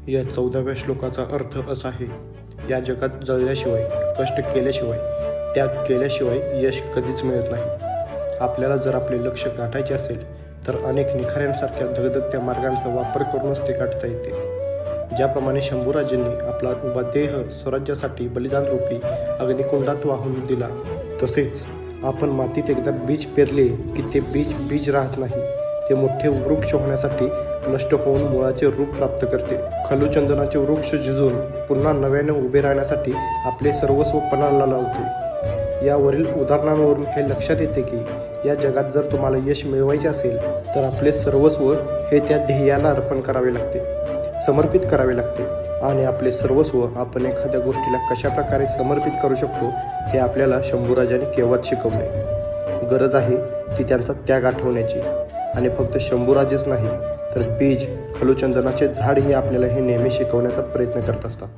या 14व्या श्लोकाचा अर्थ असा आहे, या जगात जळल्याशिवाय, कष्ट केल्याशिवाय, त्याग केल्याशिवाय यश कधीच मिळत नाही. आपल्याला जर आपले लक्ष्य गाठायचे असेल तर अनेक निखाऱ्यांसारख्या धगधगत्या मार्गांचा वापर करूनच ते गाठता येते. ज्याप्रमाणे शंभूराजांनी आपला उभा देह स्वराज्यासाठी बलिदान रूपी अग्निकुंडात वाहून दिला, तसेच आपण मातीत एकदा बीज पेरले की ते बीज राहत नाही. ते मोठे वृक्ष होण्यासाठी नष्ट होऊन मुळाचे रूप प्राप्त करते. खलुचंदनाचे वृक्ष झिजून पुन्हा नव्याने उभे राहण्यासाठी आपले सर्वस्व पणाला लावते. यावरील उदाहरणांवरून हे लक्षात येते की या जगात जर तुम्हाला यश मिळवायचे असेल तर आपले सर्वस्व हे त्या ध्येयाला अर्पण करावे लागते, समर्पित करावे लागते. आणि आपले सर्वस्व आपण एखाद्या गोष्टीला कशा प्रकारे समर्पित करू शकतो हे आपल्याला शंभूराजांनी केव्हाच शिकवले. गरज आहे ती त्यांचा त्याग आठवण्याची. आणि फक्त शंभूराजेच नाही तर बीज, खलुचंदनाचे झाड हे आपल्याला हे नेहमी शिकवण्याचा प्रयत्न करत असतात.